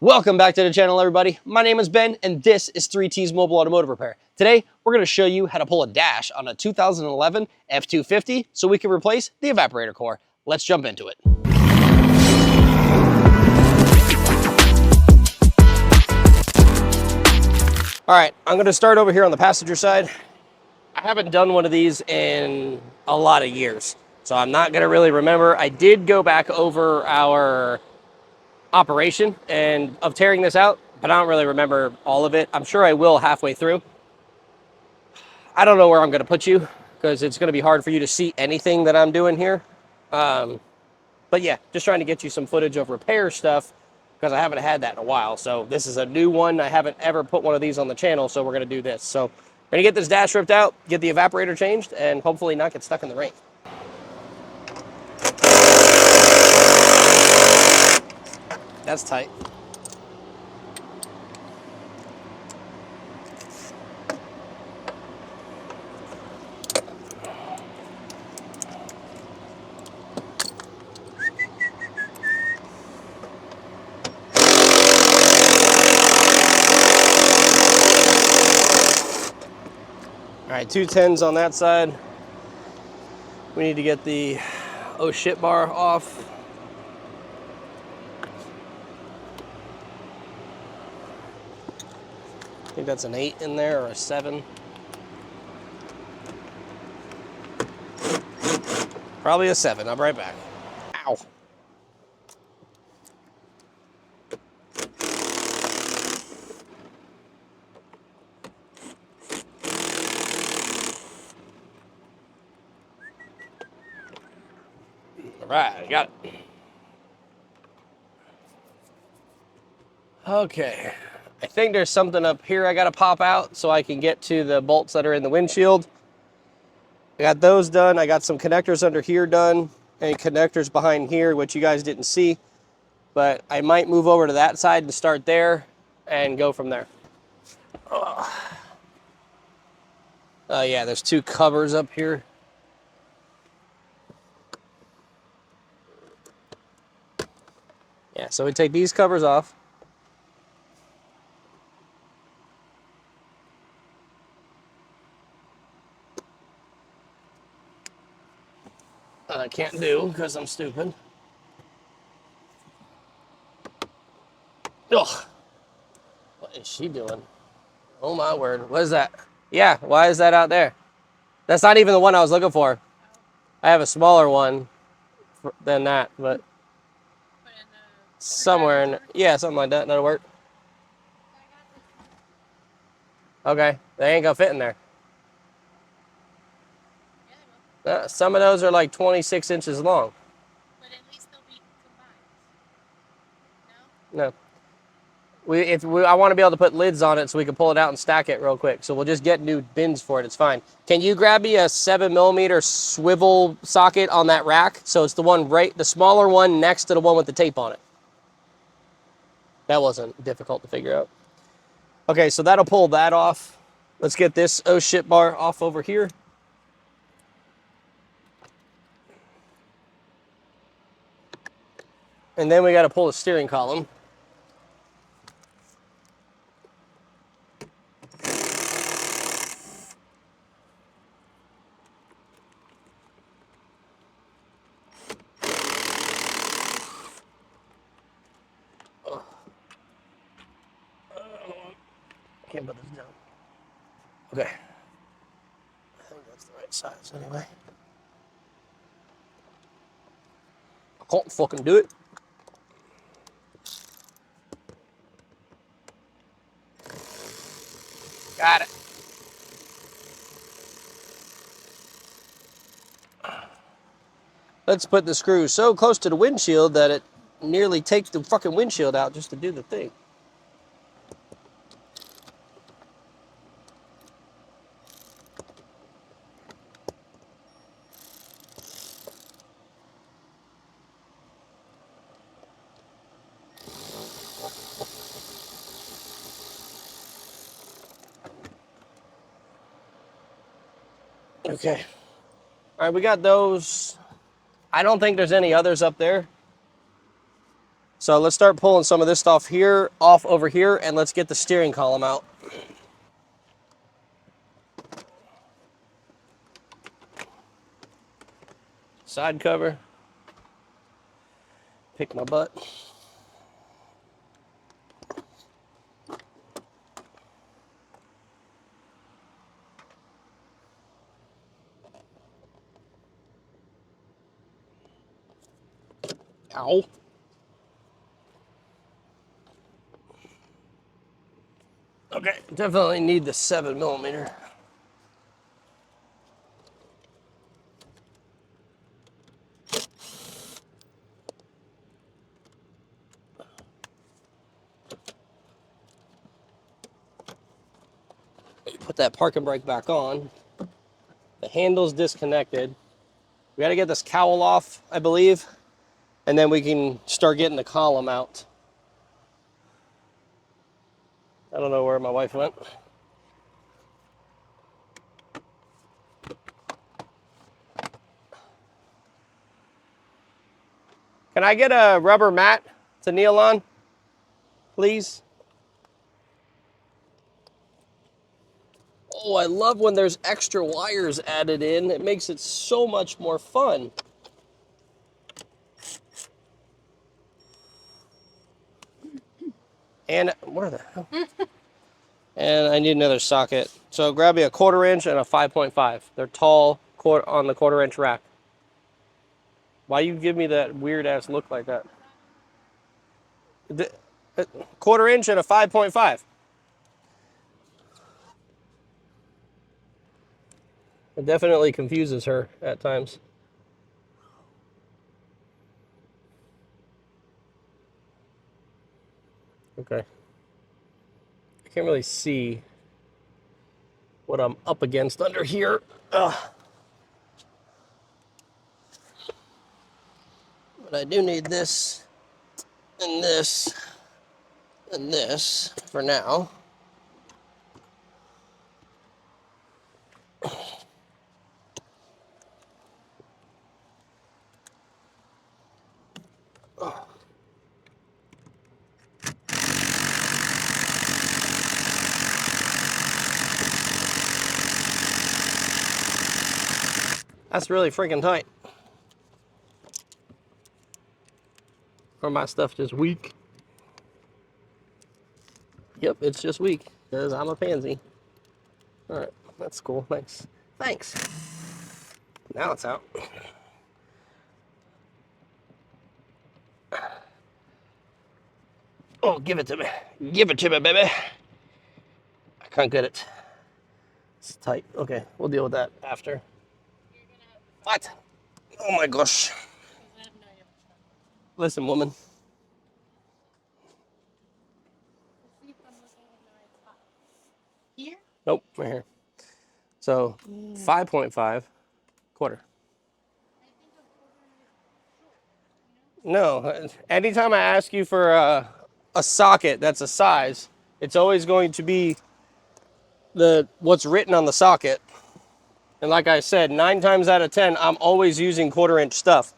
Welcome back to the channel, everybody. My name is Ben, and this is 3T's Mobile Automotive Repair. Today, we're going to show you how to pull a dash on a 2011 F250 so we can replace the evaporator core. Let's jump into it. All right, I'm going to start over here on the passenger side. I haven't done one of these in a lot of years, so I'm not going to really remember. I did go back over our operation and of tearing this out, but I don't really remember all of it. I'm sure I will halfway through. I don't know where I'm going to put you because it's going to be hard for you to see anything that I'm doing here. But yeah, just trying to get you some footage of repair stuff because I haven't had that in a while. So this is a new one. I haven't ever put one of these on the channel, so we're going to do this. So we're going to get this dash ripped out, get the evaporator changed, and hopefully not get stuck in the rain. That's tight. All right, 210s on that side. We need to get the oh shit bar off. I think that's an 8 in there or a 7. Probably a 7. I'll be right back. Ow. All right, got it. Okay, I think there's something up here I gotta pop out so I can get to the bolts that are in the windshield. I got those done. I got some connectors under here done and connectors behind here, which you guys didn't see. But I might move over to that side and start there and go from there. Yeah, there's 2 covers up here. Yeah, so we take these covers off. I can't do because I'm stupid. Ugh. What is she doing? Oh my word. What is that? Yeah, why is that out there? That's not even the one I was looking for. I have a smaller one than that, but somewhere in, yeah, something like that. That'll work. Okay, they ain't gonna fit in there. Some of those are like 26 inches long. But at least they'll be combined. No? No. I want to be able to put lids on it so we can pull it out and stack it real quick. So we'll just get new bins for it. It's fine. Can you grab me a 7mm swivel socket on that rack? So it's the one the smaller one next to the one with the tape on it. That wasn't difficult to figure out. Okay, so that'll pull that off. Let's get this oh shit bar off over here. And then we got to pull the steering column. Can't put this down. Okay. I think that's the right size anyway. I can't fucking do it. Got it. Let's put the screw so close to the windshield that it nearly takes the fucking windshield out just to do the thing. Okay. All right, we got those. I don't think there's any others up there. So let's start pulling some of this stuff here, off over here, and let's get the steering column out. Side cover. Pick my butt. Ow. Okay, definitely need the 7mm. Put that parking brake back on. The handle's disconnected. We got to get this cowl off, I believe, and then we can start getting the column out. I don't know where my wife went. Can I get a rubber mat to kneel on, please? Oh, I love when there's extra wires added in. It makes it so much more fun. And where the hell? And I need another socket. So grab me a 1/4 inch and a 5.5. They're tall on the 1/4 inch rack. Why you give me that weird ass look like that? 1/4 inch and a 5.5. It definitely confuses her at times. Okay. I can't really see what I'm up against under here. Ugh. But I do need this and this and this for now. That's really freaking tight. Or my stuff just weak. Yep, it's just weak because I'm a pansy. All right, that's cool. Thanks. Thanks. Now it's out. Oh, give it to me. Give it to me, baby. I can't get it. It's tight. Okay, we'll deal with that after. What? Oh my gosh. Listen, woman. Here? Nope, right here. So 5.5, 1/4. No, anytime I ask you for a socket that's a size, it's always going to be what's written on the socket. And like I said, 9 times out of 10, I'm always using 1/4 inch stuff.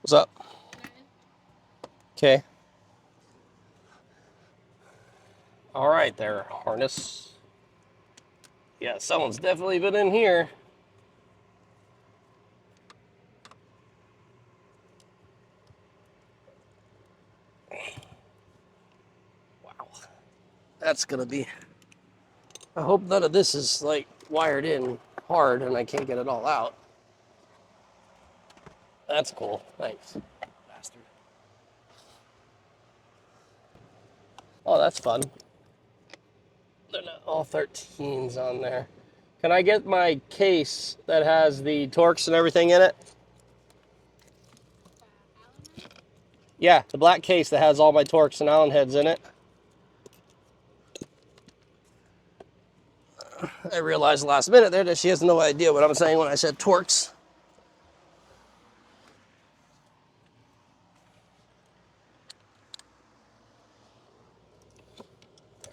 What's up? Okay. All right there, harness. Yeah, someone's definitely been in here. Wow. That's gonna be... I hope none of this is like wired in hard and I can't get it all out. That's cool. Thanks, bastard. Oh, that's fun. they're not all 13s on there. Can I get my case that has the Torx and everything in it? Allen. Yeah, the black case that has all my Torx and Allen heads in it. I realized last minute there that she has no idea what I'm saying when I said Torx.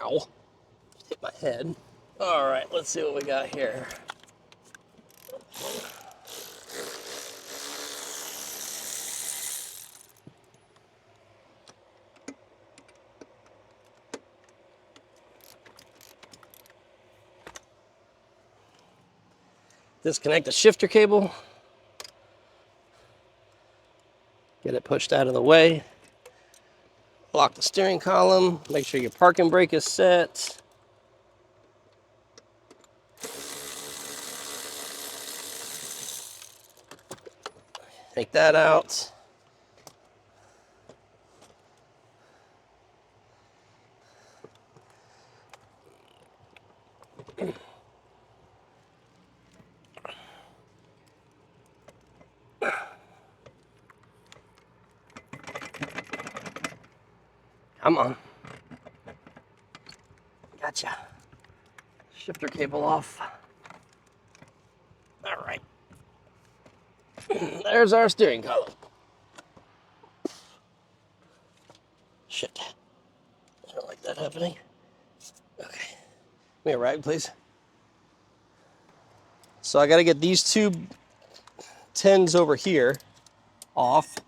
Ow. Hit my head. All right, let's see what we got here. Disconnect the shifter cable. Get it pushed out of the way. Lock the steering column. Make sure your parking brake is set. Take that out. Come on. Gotcha. Shifter cable off. All right. There's our steering column. Shit. I don't like that happening. Okay. Give me a rag, please. So I got to get these two 10s over here off.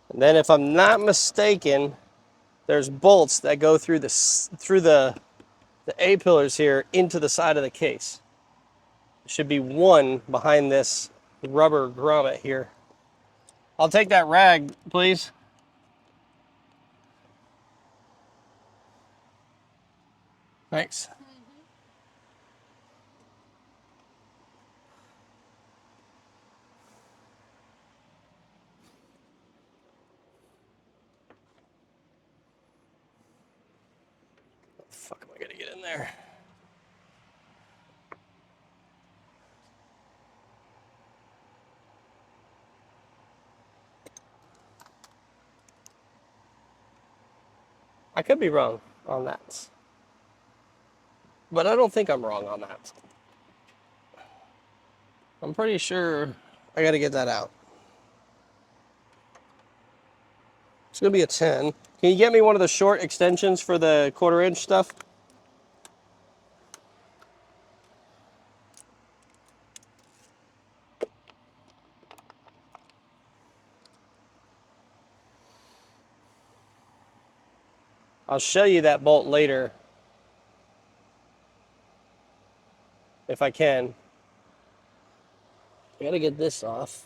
And then if I'm not mistaken, there's bolts that go through the A-pillars here into the side of the case. There should be one behind this rubber grommet here. I'll take that rag, please. Thanks. How the fuck am I gonna get in there? I could be wrong on that. But I don't think I'm wrong on that. I'm pretty sure I gotta get that out. It's gonna be a 10. Can you get me one of the short extensions for the 1/4 inch stuff? I'll show you that bolt later if I can. I gotta get this off.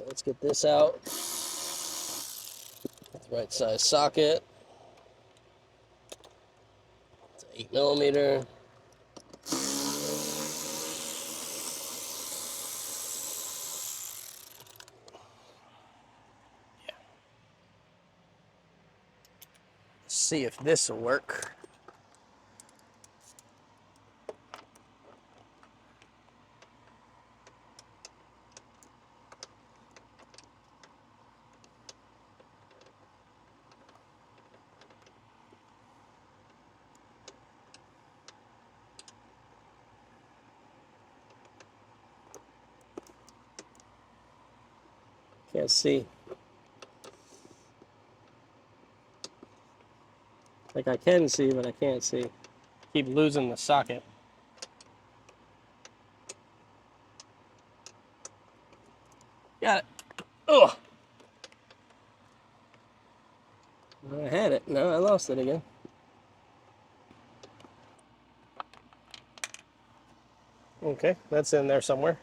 Let's get this out. That's the right size socket. It's 8mm. Let's see if this will work. Can't see. Like I can see, but I can't see. Keep losing the socket. Got it. Oh, I had it. No, I lost it again. Okay, that's in there somewhere.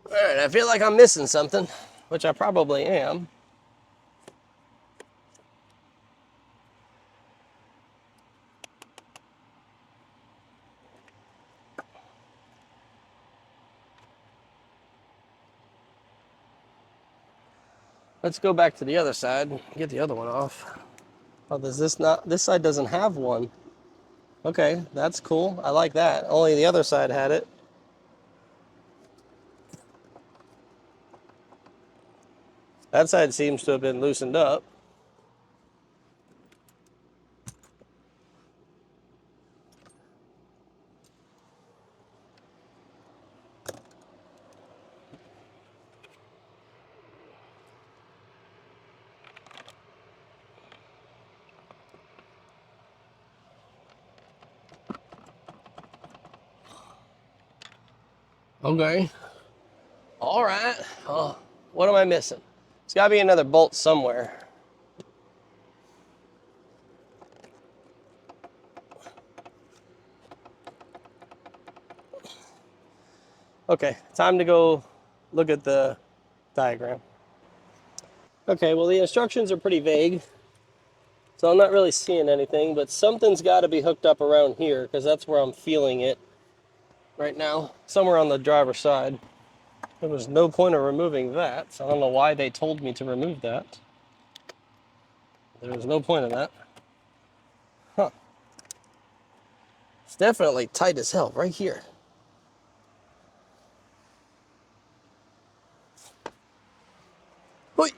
All right, I feel like I'm missing something, which I probably am. Let's go back to the other side and get the other one off. Oh, does this not? This side doesn't have one. Okay, that's cool. I like that. Only the other side had it. That side seems to have been loosened up. Okay. All right. Oh, what am I missing? There's got to be another bolt somewhere. Okay, time to go look at the diagram. Okay, well, the instructions are pretty vague, so I'm not really seeing anything, but something's got to be hooked up around here because that's where I'm feeling it right now, somewhere on the driver's side. There was no point of removing that, so I don't know why they told me to remove that. There was no point in that. Huh. It's definitely tight as hell right here. Wait.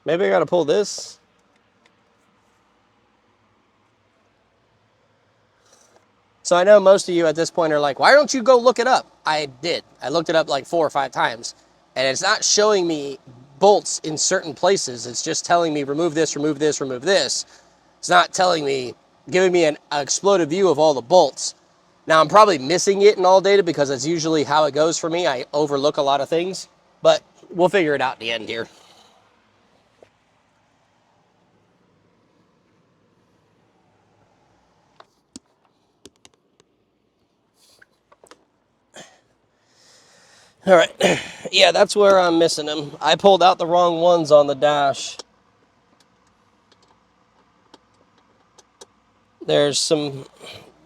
Maybe I gotta pull this. So I know most of you at this point are like, why don't you go look it up? I did. I looked it up like 4 or 5 times, and it's not showing me bolts in certain places. It's just telling me remove this, remove this, remove this. It's not telling me, giving me an exploded view of all the bolts. Now I'm probably missing it in all data because that's usually how it goes for me. I overlook a lot of things, but we'll figure it out in the end here. All right. Yeah, that's where I'm missing them. I pulled out the wrong ones on the dash. There's some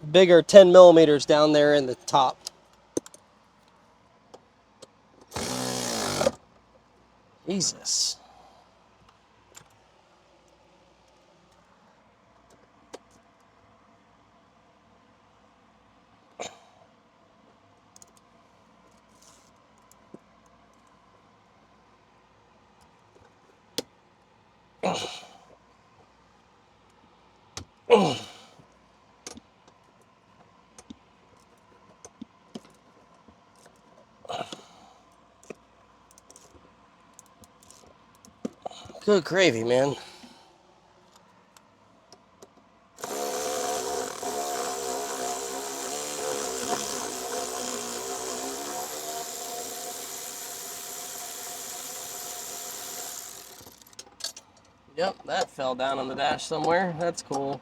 bigger 10 millimeters down there in the top. Jesus. Good gravy, man. Yep, that fell down on the dash somewhere. That's cool.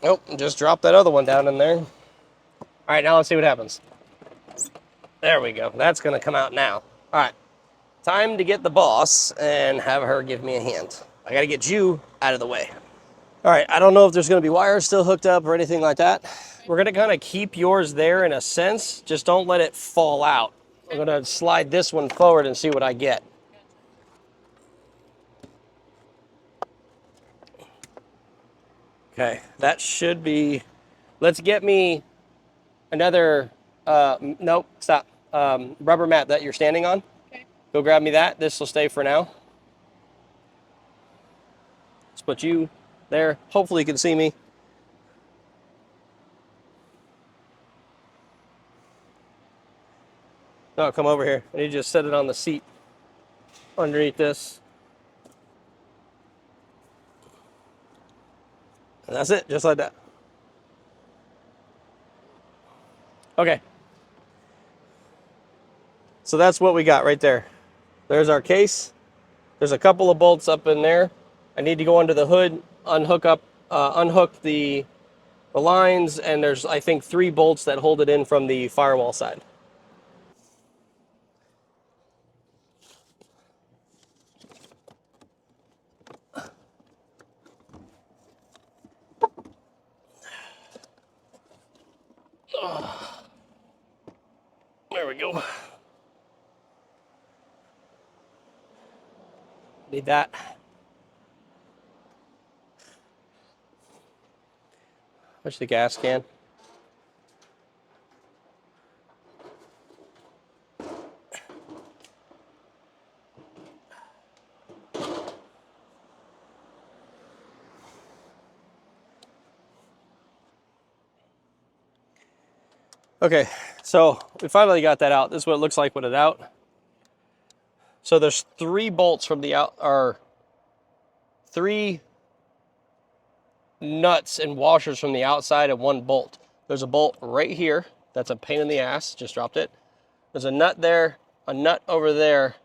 Nope, just drop that other one down in there. All right, now let's see what happens. There we go. That's going to come out now. All right, time to get the boss and have her give me a hand. I got to get you out of the way. All right, I don't know if there's going to be wires still hooked up or anything like that. We're going to kind of keep yours there in a sense. Just don't let it fall out. I'm going to slide this one forward and see what I get. Okay, that should be... Let's get me another... nope, stop. Rubber mat that you're standing on. Okay. Go grab me that. This will stay for now. Let's put you there. Hopefully you can see me. No, come over here. I need you to set it on the seat underneath this. And that's it, just like that. Okay. So that's what we got right there. There's our case. There's a couple of bolts up in there. I need to go under the hood, unhook the lines, and there's, I think, 3 bolts that hold it in from the firewall side. There we go. Need that. Push the gas can. Okay, so we finally got that out. This is what it looks like with it out. So there's 3 bolts from the out, or 3 nuts and washers from the outside and 1 bolt. There's a bolt right here. That's a pain in the ass. Just dropped it. There's a nut there, a nut over there,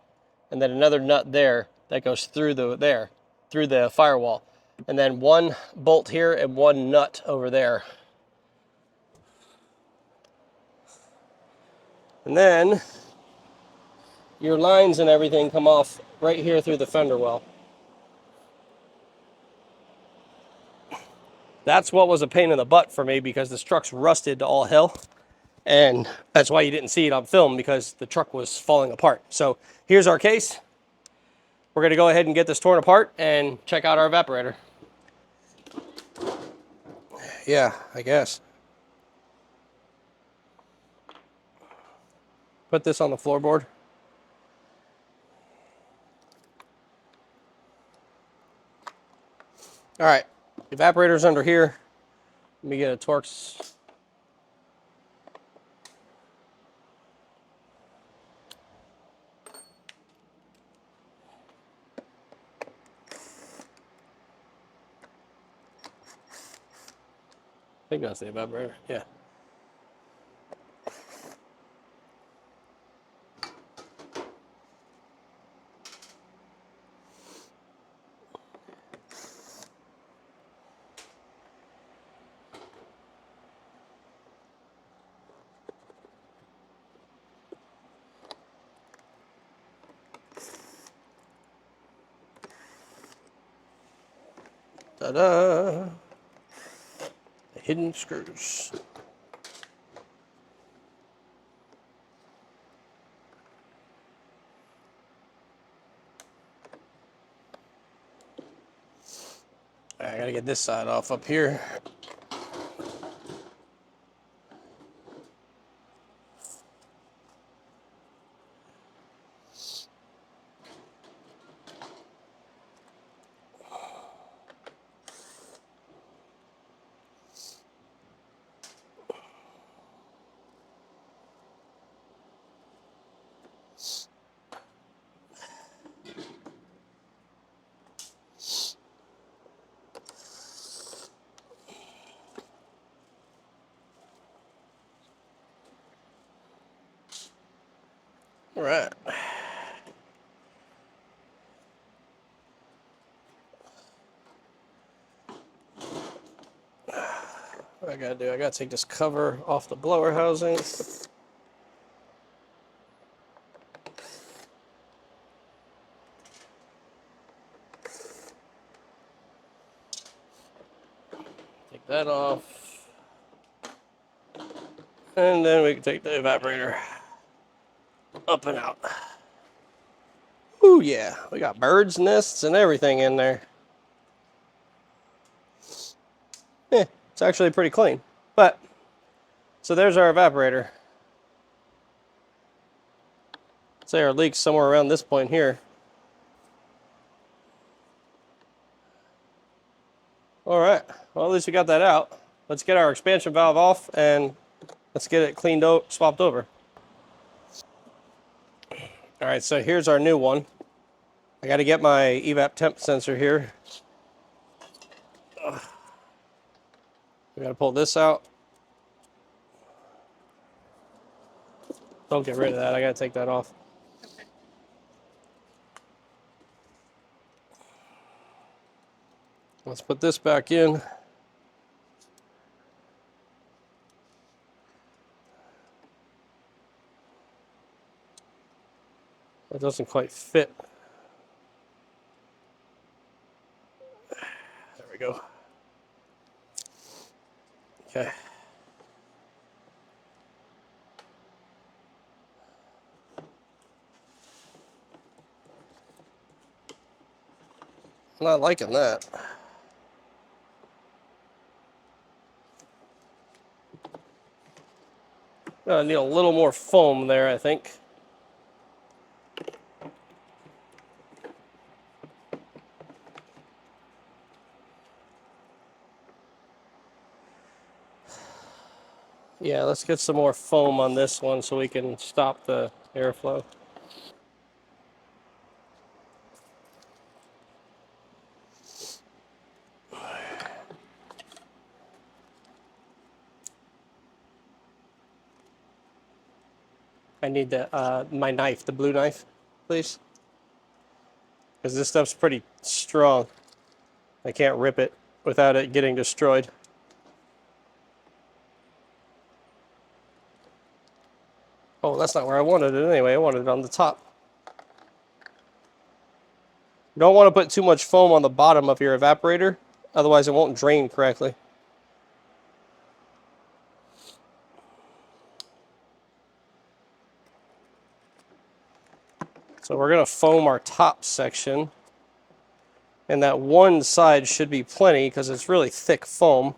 and then another nut there that goes through the firewall. And then 1 bolt here and 1 nut over there. And then your lines and everything come off right here through the fender well. That's what was a pain in the butt for me, because this truck's rusted to all hell. And that's why you didn't see it on film, because the truck was falling apart. So here's our case. We're going to go ahead and get this torn apart and check out our evaporator. Yeah, I guess. Put this on the floorboard. All right, evaporator's under here. Let me get a Torx. I think that's the evaporator, yeah. Ta-da! The hidden screws. I gotta get this side off up here. All right. What I gotta do, I gotta take this cover off the blower housing. Take that off. And then we can take the evaporator up and out. Ooh, yeah, we got birds' nests and everything in there. Yeah, it's actually pretty clean. But, so there's our evaporator. Say our leak's somewhere around this point here. All right, well, at least we got that out. Let's get our expansion valve off and let's get it cleaned out, swapped over. All right, so here's our new one. I got to get my evap temp sensor here. We got to pull this out. Don't get rid of that. I got to take that off. Okay. Let's put this back in. It doesn't quite fit. There we go. Okay. I'm not liking that. I need a little more foam there, I think. Yeah, let's get some more foam on this one so we can stop the airflow. I need my knife, the blue knife, please. Because this stuff's pretty strong. I can't rip it without it getting destroyed. Oh, that's not where I wanted it anyway. I wanted it on the top. You don't want to put too much foam on the bottom of your evaporator, otherwise it won't drain correctly. So we're going to foam our top section. And that one side should be plenty because it's really thick foam.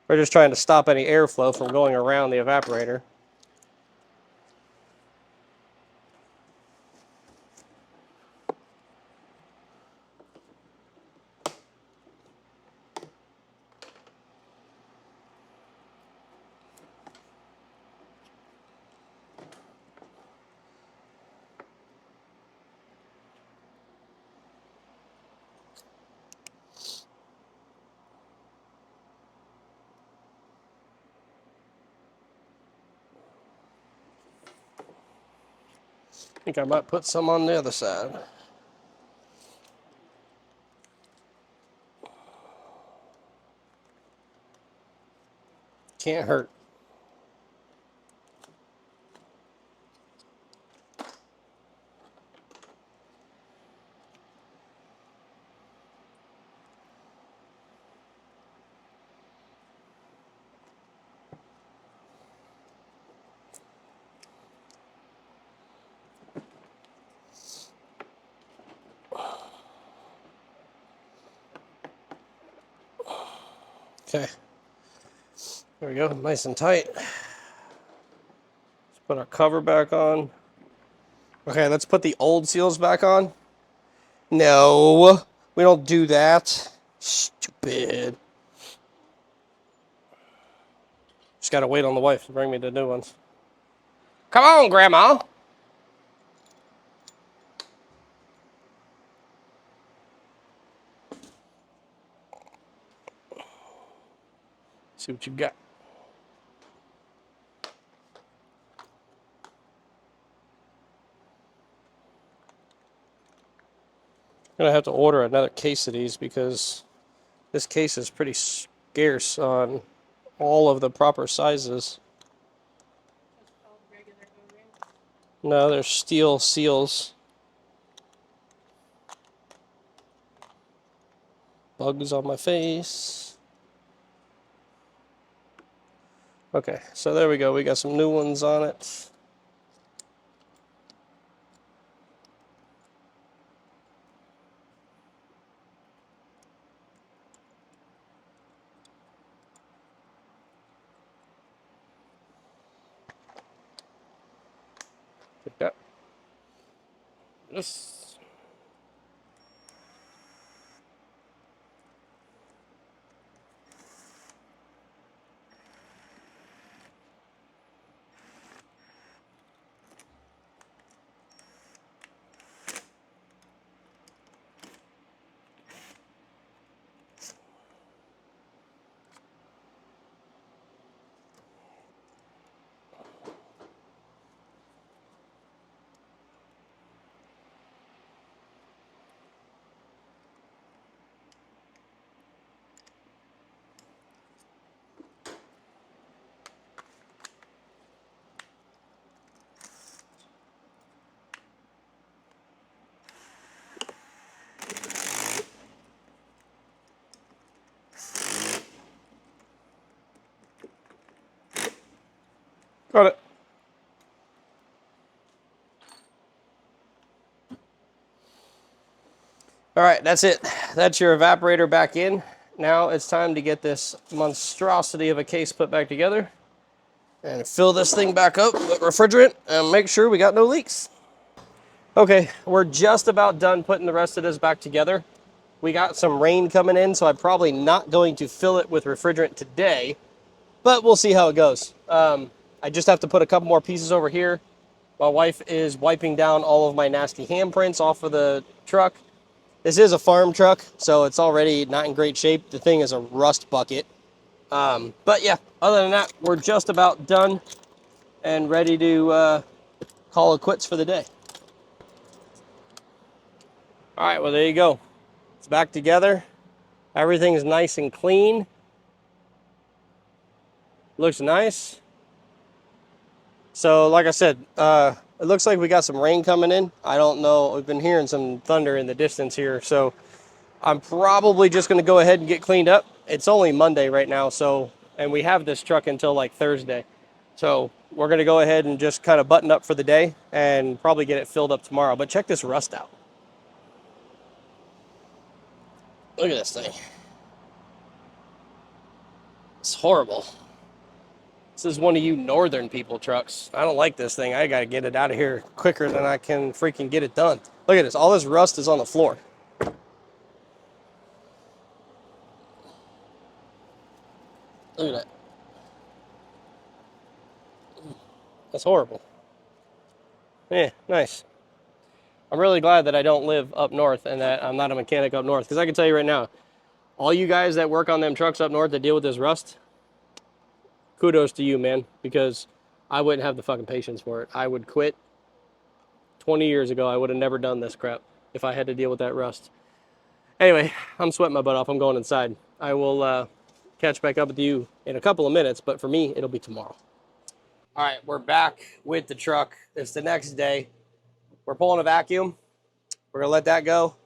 We're just trying to stop any airflow from going around the evaporator. I think I might put some on the other side. Can't hurt. Okay. There we go, nice and tight. Let's put our cover back on. Okay, let's put the old seals back on. No, we don't do that. Stupid. Just gotta wait on the wife to bring me the new ones. Come on, Grandma. See what you got. Gonna have to order another case of these because this case is pretty scarce on all of the proper sizes. Just called regular O-rings. No, they're steel seals. Bugs on my face. Okay, so there we go. We got some new ones on it. Take that. This. Got it. All right, that's it. That's your evaporator back in. Now it's time to get this monstrosity of a case put back together and fill this thing back up with refrigerant and make sure we got no leaks. Okay, we're just about done putting the rest of this back together. We got some rain coming in, so I'm probably not going to fill it with refrigerant today, but we'll see how it goes. I just have to put a couple more pieces over here. My wife is wiping down all of my nasty handprints off of the truck. This is a farm truck, so it's already not in great shape. The thing is a rust bucket. But yeah, other than that, we're just about done and ready to call it quits for the day. All right, well, there you go. It's back together. Everything's nice and clean. Looks nice. So, like I said, it looks like we got some rain coming in. I don't know. We've been hearing some thunder in the distance here, so I'm probably just going to go ahead and get cleaned up. It's only Monday right now, so, and we have this truck until like Thursday. So we're going to go ahead and just kind of button up for the day and probably get it filled up tomorrow. But check this rust out. Look at this thing. It's horrible. This is one of you northern people trucks. I don't like this thing. I got to get it out of here quicker than I can freaking get it done. Look at this. All this rust is on the floor. Look at that. That's horrible. Yeah, nice. I'm really glad that I don't live up north and that I'm not a mechanic up north. Because I can tell you right now, all you guys that work on them trucks up north that deal with this rust, kudos to you, man. Because I wouldn't have the fucking patience for it. I would quit 20 years ago. I would have never done this crap if I had to deal with that rust. Anyway, I'm sweating my butt off. I'm going inside. I will catch back up with you in a couple of minutes, but for me, it'll be tomorrow. All right, we're back with the truck. It's the next day. We're pulling a vacuum. We're going to let that go.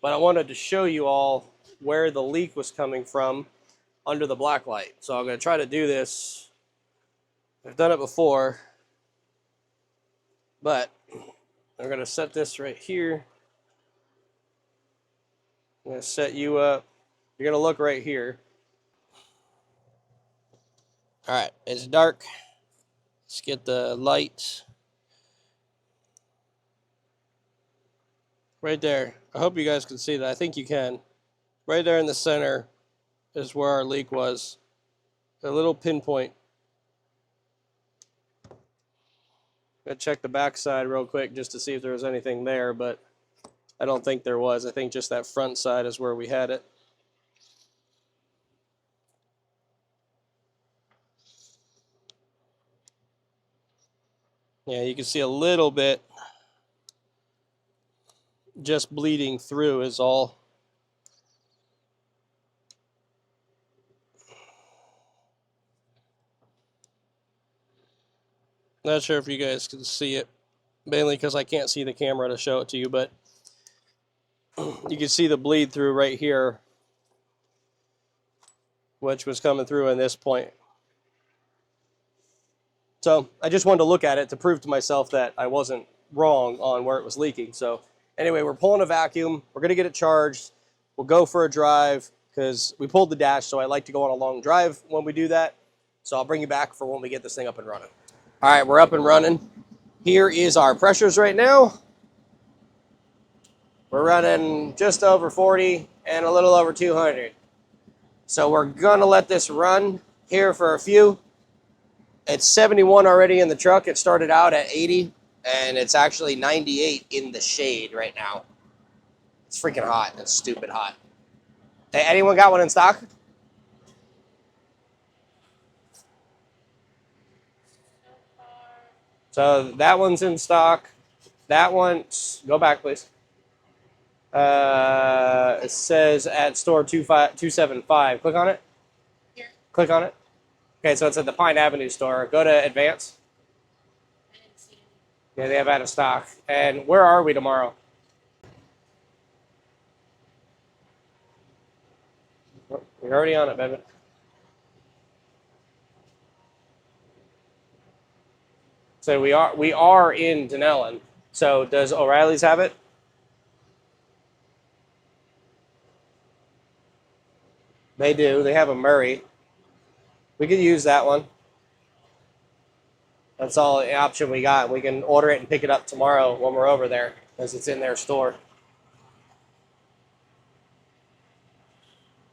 But I wanted to show you all where the leak was coming from under the black light. So I'm going to try to do this. I've done it before, but I'm going to set this right here. I'm going to set you up. You're going to look right here. All right, it's dark. Let's get the light right there. I hope you guys can see that. I think you can. Right there in the center is where our leak was. A little pinpoint. I'm going to check the back side real quick just to see if there was anything there, but I don't think there was. I think just that front side is where we had it. Yeah, you can see a little bit just bleeding through is all. Not sure if you guys can see it, mainly because I can't see the camera to show it to you, but you can see the bleed through right here, which was coming through in this point. So I just wanted to look at it to prove to myself that I wasn't wrong on where it was leaking. So anyway, we're pulling a vacuum. We're going to get it charged. We'll go for a drive because we pulled the dash, so I like to go on a long drive when we do that. So I'll bring you back for when we get this thing up and running. All right, we're up and running. Here is our pressures right now. We're running just over 40 and a little over 200. So we're going to let this run here for a few. It's 71 already in the truck. It started out at 80, and it's actually 98 in the shade right now. It's freaking hot. It's stupid hot. Hey, anyone got one in stock? So that one's in stock. That one, go back, please. It says at store 275. Click on it. Here. Click on it. Okay, so it's at the Pine Avenue store. Go to Advance. I didn't see any. Yeah, they have out of stock. And where are we tomorrow? Oh, you're already on it, baby. So we are in Denellen. So does O'Reilly's have it? They do. They have a Murray. We could use that one. That's all the option we got. We can order it and pick it up tomorrow when we're over there, because it's in their store.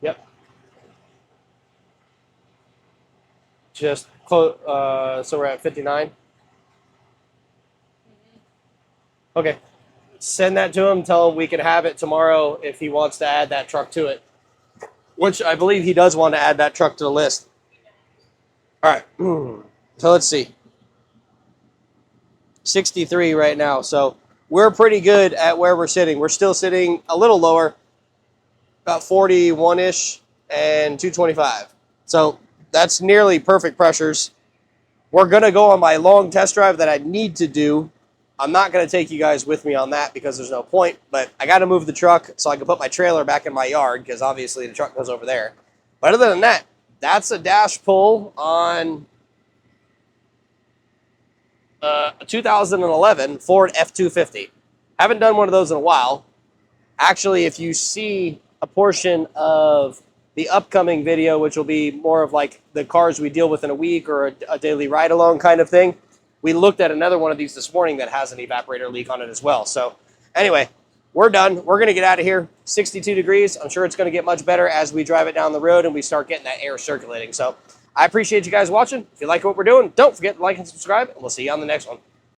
Yep. Just close. So we're at 59. Okay. Send that to him. Tell him we can have it tomorrow if he wants to add that truck to it. Which I believe he does want to add that truck to the list. All right. So let's see. 63 right now. So we're pretty good at where we're sitting. We're still sitting a little lower, about 41-ish and 225. So that's nearly perfect pressures. We're going to go on my long test drive that I need to do. I'm not going to take you guys with me on that because there's no point, but I got to move the truck so I can put my trailer back in my yard because obviously the truck goes over there. But other than that, that's a dash pull on a 2011 Ford F250. Haven't done one of those in a while. Actually, if you see a portion of the upcoming video, which will be more of like the cars we deal with in a week or a daily ride-along kind of thing, we looked at another one of these this morning that has an evaporator leak on it as well. So anyway, we're done. We're going to get out of here. 62 degrees. I'm sure it's going to get much better as we drive it down the road and we start getting that air circulating. So I appreciate you guys watching. If you like what we're doing, don't forget to like and subscribe, and we'll see you on the next one.